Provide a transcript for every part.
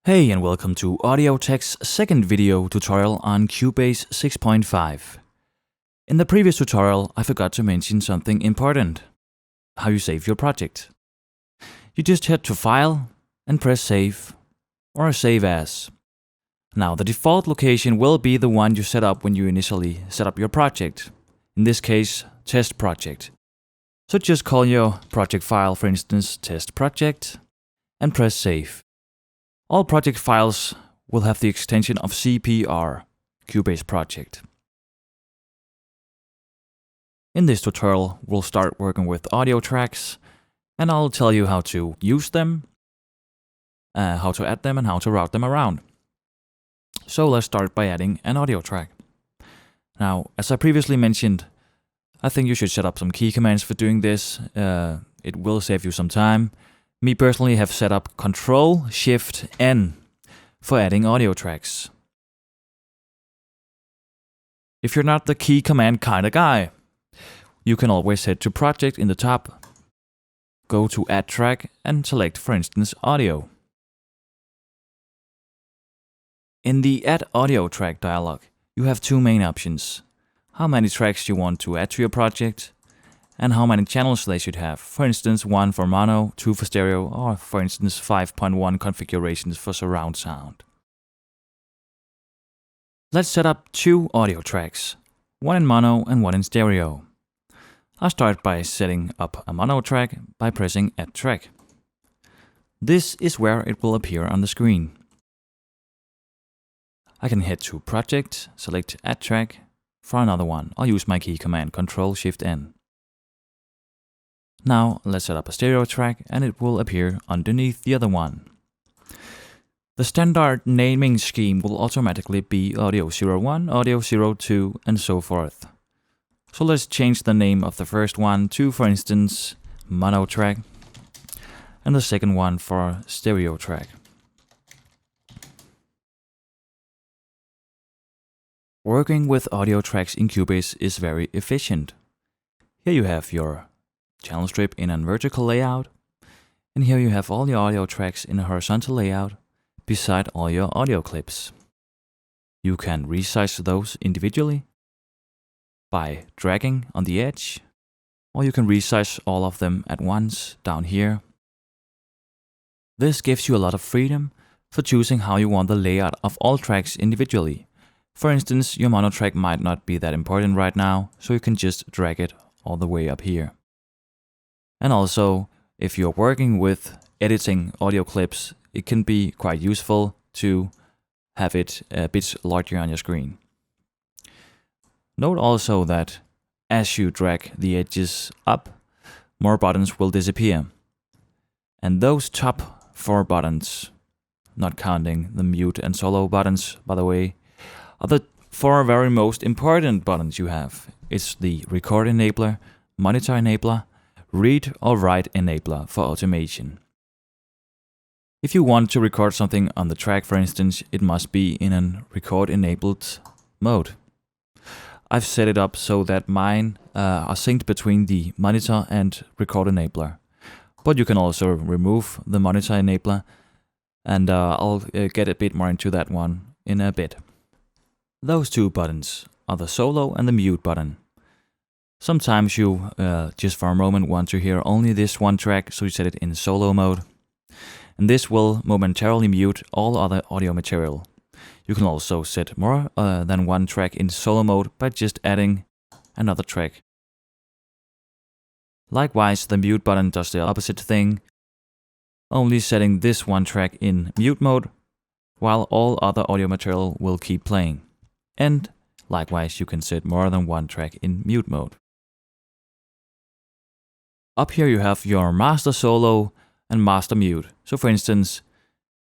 Hey and welcome to AUDIOTEK's second video tutorial on Cubase 6.5. In the previous tutorial, I forgot to mention something important: how you save your project. You just head to File and press Save or Save As. Now the default location will be the one you set up when you initially set up your project, in this case Test Project. So just call your project file, for instance Test Project, and press Save. All project files will have the extension of CPR, Cubase Project. In this tutorial, we'll start working with audio tracks, and I'll tell you how to use them, how to add them, and how to route them around. So let's start by adding an audio track. Now, as I previously mentioned, I think you should set up some key commands for doing this. It will save you some time. Me personally have set up Ctrl-Shift-N for adding audio tracks. If you're not the key command kind of guy, you can always head to Project in the top, go to Add Track and select, for instance, Audio. In the Add Audio Track dialog, you have two main options: how many tracks you want to add to your project, and how many channels they should have. For instance, 1 for mono, 2 for stereo, or for instance 5.1 configurations for surround sound. Let's set up two audio tracks, one in mono and one in stereo. I'll start by setting up a mono track by pressing Add Track. This is where it will appear on the screen. I can head to Project, select Add Track. For another one, I'll use my key command Ctrl-Shift-N. Now let's set up a stereo track and it will appear underneath the other one. The standard naming scheme will automatically be Audio 01, Audio 02, and so forth. So let's change the name of the first one to, for instance, mono track, and the second one for stereo track. Working with audio tracks in Cubase is very efficient. Here you have your channel strip in a vertical layout, and here you have all your audio tracks in a horizontal layout beside all your audio clips. You can resize those individually by dragging on the edge, or you can resize all of them at once down here. This gives you a lot of freedom for choosing how you want the layout of all tracks individually. For instance, your mono track might not be that important right now, so you can just drag it all the way up here. And also, if you're working with editing audio clips, it can be quite useful to have it a bit larger on your screen. Note also that as you drag the edges up, more buttons will disappear. And those top 4 buttons, not counting the mute and solo buttons, by the way, are the 4 very most important buttons you have. It's the Record Enabler, Monitor Enabler, Read or Write Enabler for automation. If you want to record something on the track, for instance, it must be in a record enabled mode. I've set it up so that mine are synced between the monitor and record enabler. But you can also remove the monitor enabler, and I'll get a bit more into that one in a bit. Those 2 buttons are the solo and the mute button. Sometimes you just for a moment want to hear only this one track, so you set it in solo mode. And this will momentarily mute all other audio material. You can also set more than one track in solo mode by just adding another track. Likewise, the mute button does the opposite thing, only setting this one track in mute mode, while all other audio material will keep playing. And likewise, you can set more than one track in mute mode. Up here you have your master solo and master mute. So for instance,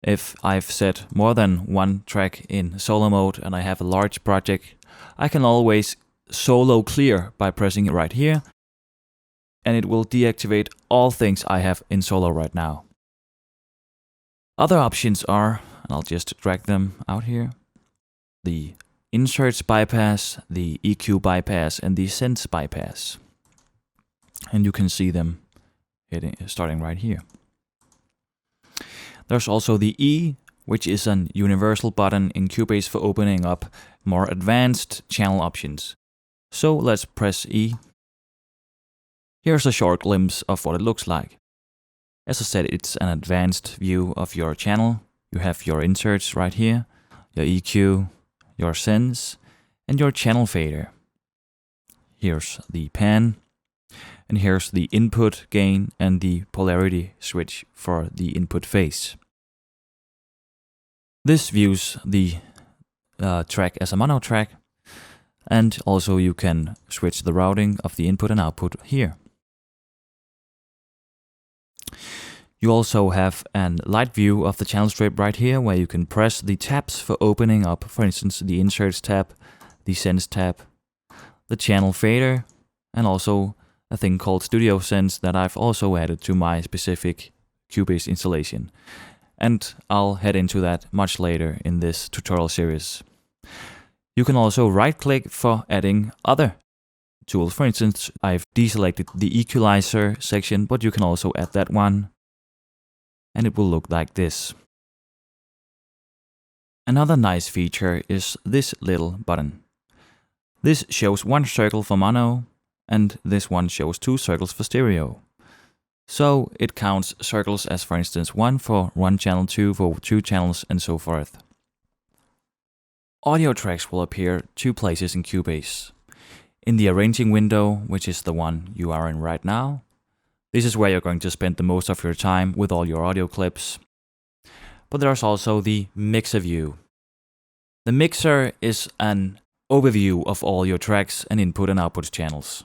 if I've set more than one track in solo mode and I have a large project, I can always solo clear by pressing it right here, and it will deactivate all things I have in solo right now. Other options are, and I'll just drag them out here, the Inserts bypass, the EQ bypass, and the Sense bypass. And you can see them starting right here. There's also the E which is an universal button in Cubase for opening up more advanced channel options. So let's press E. Here's a short glimpse of what it looks like. As I said, it's an advanced view of your channel. You have your inserts right here, your EQ, your sends, and your channel fader. Here's the pan, and here's the input gain and the polarity switch for the input phase. This views the track as a mono track, and also you can switch the routing of the input and output here. You also have a light view of the channel strip right here, where you can press the tabs for opening up, for instance, the Inserts tab, the Sends tab, the channel fader, and also a thing called Studio Sense that I've also added to my specific Cubase installation. And I'll head into that much later in this tutorial series. You can also right-click for adding other tools. For instance, I've deselected the equalizer section, but you can also add that one, and it will look like this. Another nice feature is this little button. This shows one circle for mono, and this one shows two circles for stereo. So it counts circles as, for instance, one for one channel, two for two channels, and so forth. Audio tracks will appear two places in Cubase. In the arranging window, which is the one you are in right now. This is where you're going to spend the most of your time with all your audio clips. But there's also the mixer view. The mixer is an overview of all your tracks and input and output channels.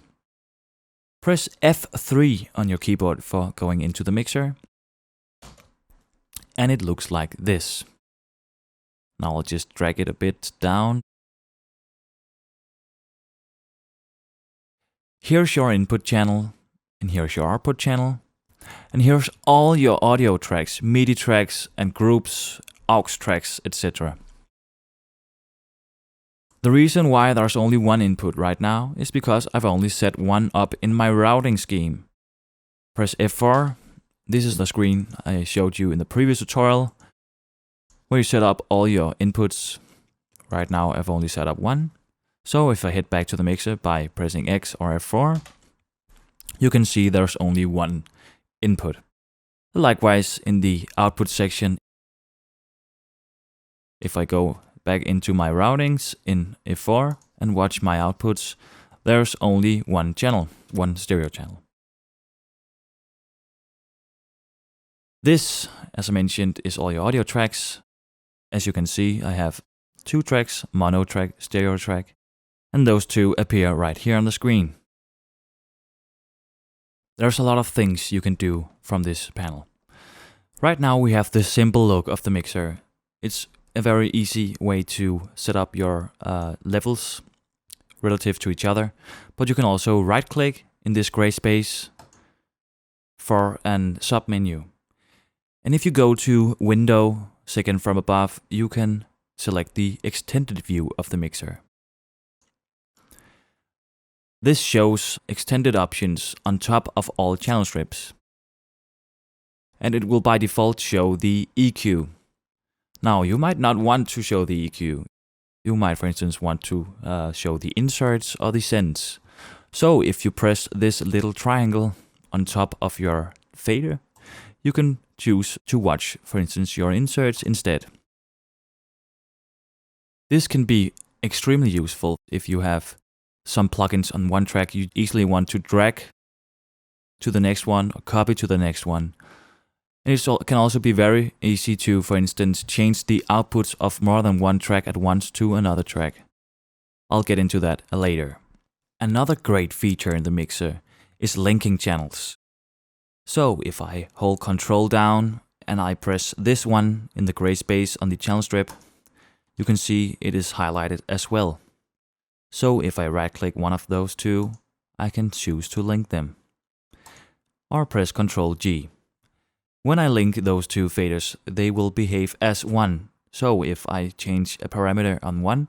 Press F3 on your keyboard for going into the mixer, and it looks like this. Now I'll just drag it a bit down. Here's your input channel, and here's your output channel, and here's all your audio tracks, MIDI tracks and groups, aux tracks, etc. The reason why there's only one input right now is because I've only set one up in my routing scheme. Press F4. This is the screen I showed you in the previous tutorial, where you set up all your inputs. Right now I've only set up one. So if I head back to the mixer by pressing X or F4, you can see there's only one input. Likewise in the output section, if I go back into my routings in F4 and watch my outputs, there's only one channel, one stereo channel. This, as I mentioned, is all your audio tracks. As you can see, I have two tracks, mono track, stereo track, and those two appear right here on the screen. There's a lot of things you can do from this panel. Right now we have the simple look of the mixer. It's a very easy way to set up your levels relative to each other, but you can also right-click in this gray space for a sub-menu. And if you go to Window, second from above, you can select the extended view of the mixer. This shows extended options on top of all channel strips. And it will by default show the EQ. Now, you might not want to show the EQ. You might, for instance, want to show the inserts or the sends. So if you press this little triangle on top of your fader, you can choose to watch, for instance, your inserts instead. This can be extremely useful if you have some plugins on one track you easily want to drag to the next one or copy to the next one. And it can also be very easy to, for instance, change the outputs of more than one track at once to another track. I'll get into that later. Another great feature in the mixer is linking channels. So if I hold Ctrl down and I press this one in the gray space on the channel strip, you can see it is highlighted as well. So if I right-click one of those two, I can choose to link them. Or press Ctrl G. When I link those two faders, they will behave as one. So if I change a parameter on one,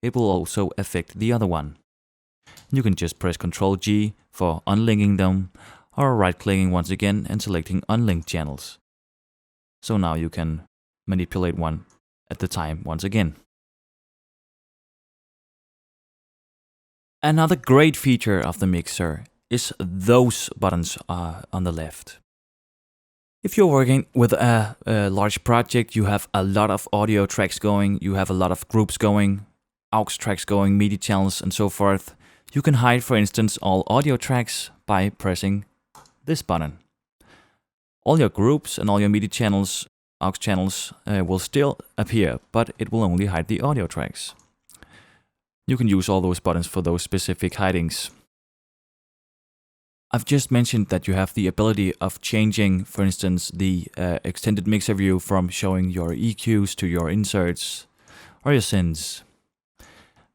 it will also affect the other one. You can just press Ctrl G for unlinking them, or right-clicking once again and selecting unlinked channels. So now you can manipulate one at the time once again. Another great feature of the mixer is those buttons on the left. If you're working with a large project, you have a lot of audio tracks going, you have a lot of groups going, aux tracks going, MIDI channels and so forth, you can hide, for instance, all audio tracks by pressing this button. All your groups and all your MIDI channels, aux channels will still appear, but it will only hide the audio tracks. You can use all those buttons for those specific hidings. I've just mentioned that you have the ability of changing, for instance, the extended mixer view from showing your EQs to your inserts or your synths.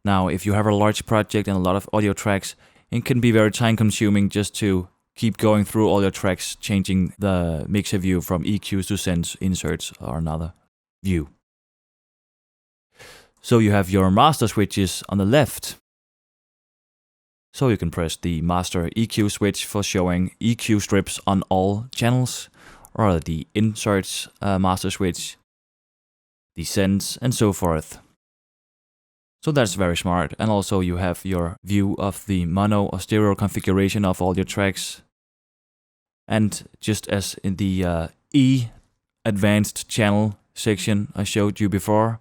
Now, if you have a large project and a lot of audio tracks, it can be very time consuming just to keep going through all your tracks, changing the mixer view from EQs to synths, inserts, or another view. So you have your master switches on the left. So you can press the master EQ switch for showing EQ strips on all channels, or the inserts master switch, the synths, and so forth. So that's very smart. And also you have your view of the mono or stereo configuration of all your tracks. And just as in the E advanced channel section I showed you before,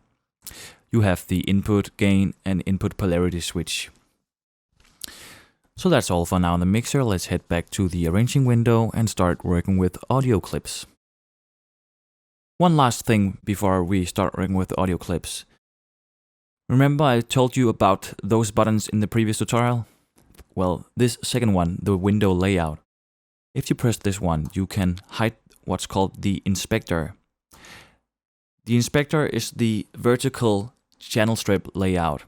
you have the input gain and input polarity switch. So that's all for now in the mixer. Let's head back to the arranging window and start working with audio clips. One last thing before we start working with audio clips. Remember I told you about those buttons in the previous tutorial? Well, this second one, the window layout. If you press this one, you can hide what's called the inspector. The inspector is the vertical channel strip layout.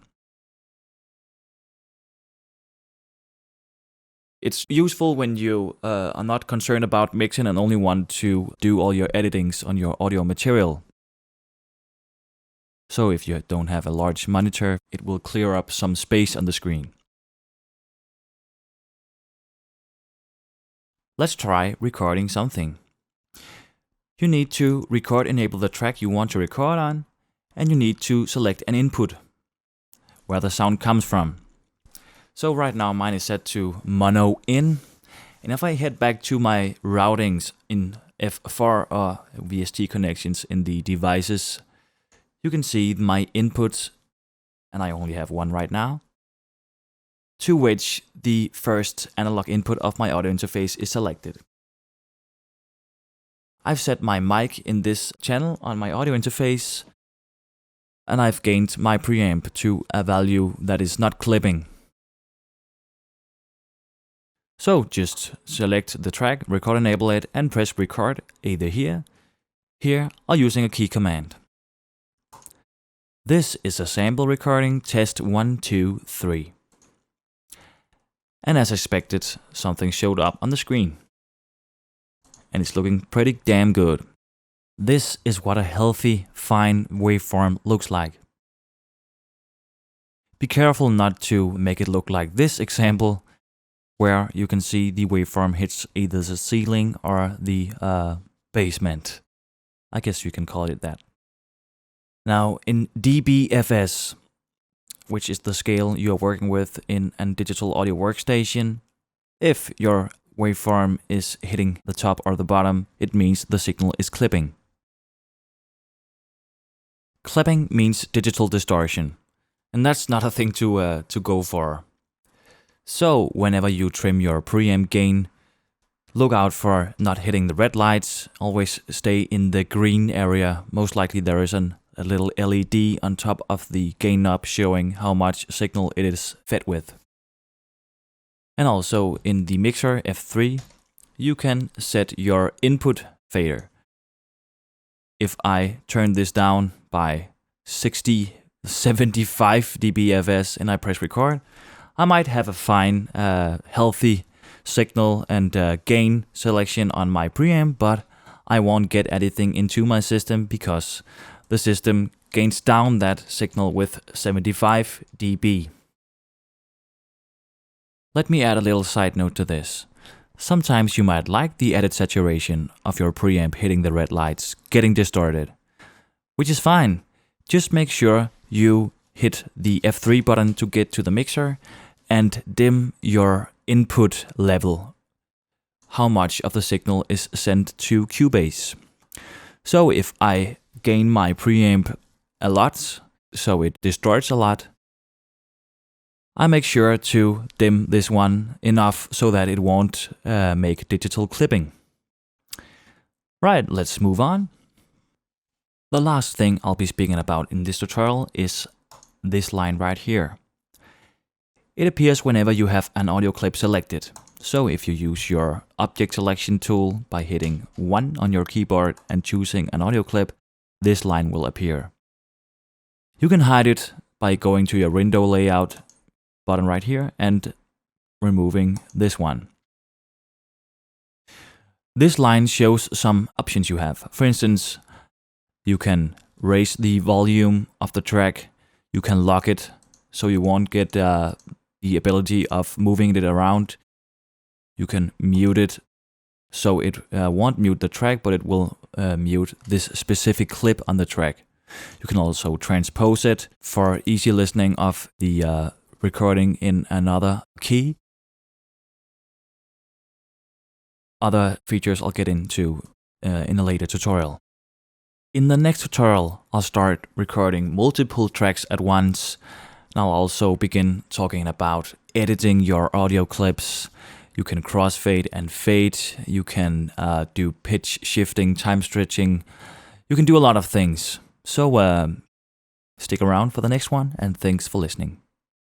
It's useful when you are not concerned about mixing and only want to do all your editings on your audio material. So if you don't have a large monitor, it will clear up some space on the screen. Let's try recording something. You need to record enable the track you want to record on, and you need to select an input where the sound comes from. So right now mine is set to mono in, and if I head back to my routings in F4 or VST connections in the devices, you can see my inputs, and I only have one right now, to which the first analog input of my audio interface is selected. I've set my mic in this channel on my audio interface, and I've gained my preamp to a value that is not clipping. So just select the track, record enable it, and press record either here, or using a key command. This is a sample recording test 1, 2, 3. And as expected, something showed up on the screen. And it's looking pretty damn good. This is what a healthy, fine waveform looks like. Be careful not to make it look like this example, where you can see the waveform hits either the ceiling or the basement. I guess you can call it that. Now in dBFS, which is the scale you're working with in a digital audio workstation, if your waveform is hitting the top or the bottom, it means the signal is clipping. Clipping means digital distortion, and that's not a thing to go for. So whenever you trim your preamp gain, look out for not hitting the red lights. Always stay in the green area. Most likely there is a little LED on top of the gain knob showing how much signal it is fed with. And also in the mixer F3, you can set your input fader. If I turn this down by 75 dBFS and I press record, I might have a fine, healthy signal and gain selection on my preamp, but I won't get anything into my system because the system gains down that signal with 75 dB. Let me add a little side note to this. Sometimes you might like the added saturation of your preamp hitting the red lights, getting distorted. which is fine. Just make sure you hit the F3 button to get to the mixer and dim your input level, how much of the signal is sent to Cubase. So if I gain my preamp a lot, so it distorts a lot, I make sure to dim this one enough so that it won't make digital clipping. Right, let's move on. The last thing I'll be speaking about in this tutorial is this line right here. It appears whenever you have an audio clip selected. So if you use your object selection tool by hitting 1 on your keyboard and choosing an audio clip, this line will appear. You can hide it by going to your window layout button right here and removing this one. This line shows some options you have. For instance, you can raise the volume of the track. You can lock it so you won't get the ability of moving it around. You can mute it so it won't mute the track, but it will mute this specific clip on the track. You can also transpose it for easy listening of the recording in another key. Other features I'll get into in a later tutorial. In the next tutorial, I'll start recording multiple tracks at once. And I'll also begin talking about editing your audio clips. You can crossfade and fade. You can do pitch shifting, time stretching. You can do a lot of things. So stick around for the next one, and thanks for listening.